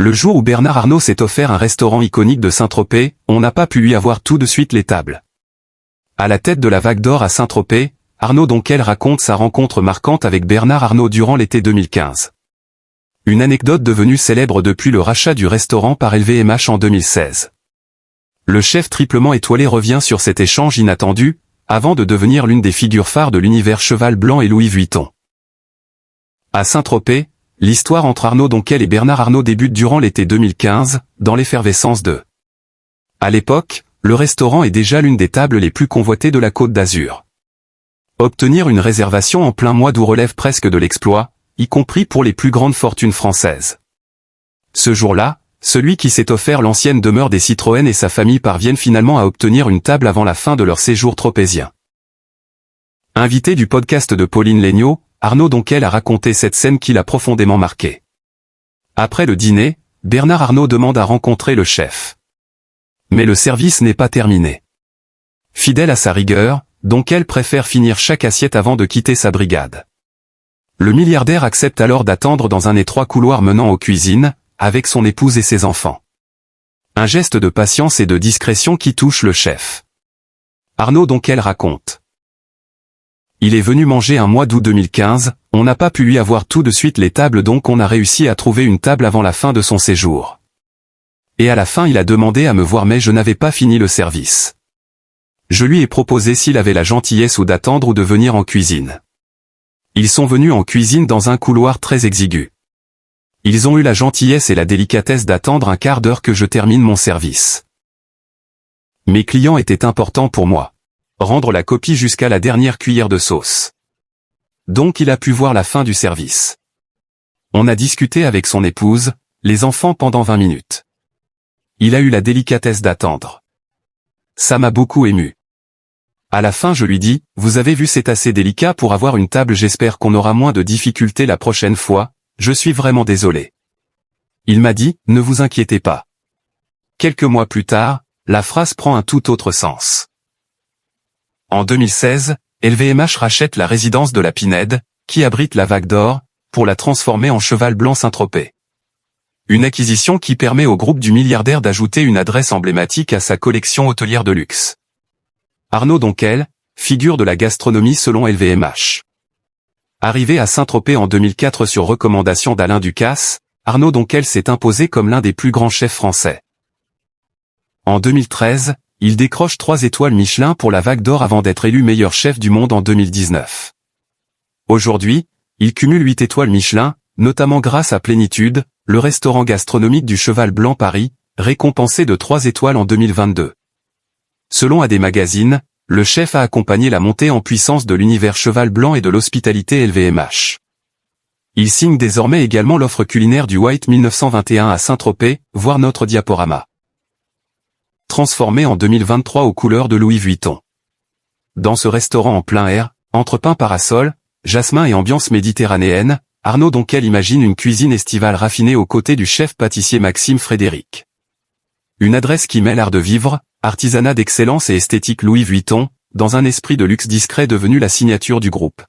Le jour où Bernard Arnault s'est offert un restaurant iconique de Saint-Tropez, on n'a pas pu lui avoir tout de suite les tables. À la tête de la Vague d'Or à Saint-Tropez, Arnaud Donquel raconte sa rencontre marquante avec Bernard Arnault durant l'été 2015. Une anecdote devenue célèbre depuis le rachat du restaurant par LVMH en 2016. Le chef triplement étoilé revient sur cet échange inattendu, avant de devenir l'une des figures phares de l'univers Cheval Blanc et Louis Vuitton. À Saint-Tropez, l'histoire entre Arnaud Donquel et Bernard Arnault débute durant l'été 2015, dans l'effervescence de. À l'époque, le restaurant est déjà l'une des tables les plus convoitées de la Côte d'Azur. Obtenir une réservation en plein mois d'août relève presque de l'exploit, y compris pour les plus grandes fortunes françaises. Ce jour-là, celui qui s'est offert l'ancienne demeure des Citroën et sa famille parviennent finalement à obtenir une table avant la fin de leur séjour tropézien. Invité du podcast de Pauline Léniaud, Arnaud Donquel a raconté cette scène qui l'a profondément marqué. Après le dîner, Bernard Arnault demande à rencontrer le chef. Mais le service n'est pas terminé. Fidèle à sa rigueur, Donquel préfère finir chaque assiette avant de quitter sa brigade. Le milliardaire accepte alors d'attendre dans un étroit couloir menant aux cuisines, avec son épouse et ses enfants. Un geste de patience et de discrétion qui touche le chef. Arnaud Donquel raconte. Il est venu manger un mois d'août 2015, on n'a pas pu lui avoir tout de suite les tables donc on a réussi à trouver une table avant la fin de son séjour. Et à la fin il a demandé à me voir mais je n'avais pas fini le service. Je lui ai proposé s'il avait la gentillesse ou d'attendre ou de venir en cuisine. Ils sont venus en cuisine dans un couloir très exigu. Ils ont eu la gentillesse et la délicatesse d'attendre un quart d'heure que je termine mon service. Mes clients étaient importants pour moi. Rendre la copie jusqu'à la dernière cuillère de sauce. Donc il a pu voir la fin du service. On a discuté avec son épouse, les enfants pendant 20 minutes. Il a eu la délicatesse d'attendre. Ça m'a beaucoup ému. À la fin je lui dis, vous avez vu c'est assez délicat pour avoir une table j'espère qu'on aura moins de difficultés la prochaine fois, je suis vraiment désolé. Il m'a dit, ne vous inquiétez pas. Quelques mois plus tard, la phrase prend un tout autre sens. En 2016, LVMH rachète la résidence de la Pinède, qui abrite la Vague d'Or, pour la transformer en Cheval Blanc Saint-Tropez. Une acquisition qui permet au groupe du milliardaire d'ajouter une adresse emblématique à sa collection hôtelière de luxe. Arnaud Donquel, figure de la gastronomie selon LVMH. Arrivé à Saint-Tropez en 2004 sur recommandation d'Alain Ducasse, Arnaud Donquel s'est imposé comme l'un des plus grands chefs français. En 2013, il décroche 3 étoiles Michelin pour la Vague d'Or avant d'être élu meilleur chef du monde en 2019. Aujourd'hui, il cumule 8 étoiles Michelin, notamment grâce à Plénitude, le restaurant gastronomique du Cheval Blanc Paris, récompensé de 3 étoiles en 2022. Selon AD Magazine, le chef a accompagné la montée en puissance de l'univers Cheval Blanc et de l'hospitalité LVMH. Il signe désormais également l'offre culinaire du White 1921 à Saint-Tropez, voir notre diaporama. Transformé en 2023 aux couleurs de Louis Vuitton. Dans ce restaurant en plein air, entre pin parasol, jasmin et ambiance méditerranéenne, Arnaud Donquel imagine une cuisine estivale raffinée aux côtés du chef pâtissier Maxime Frédéric. Une adresse qui mêle art de vivre, artisanat d'excellence et esthétique Louis Vuitton, dans un esprit de luxe discret devenu la signature du groupe.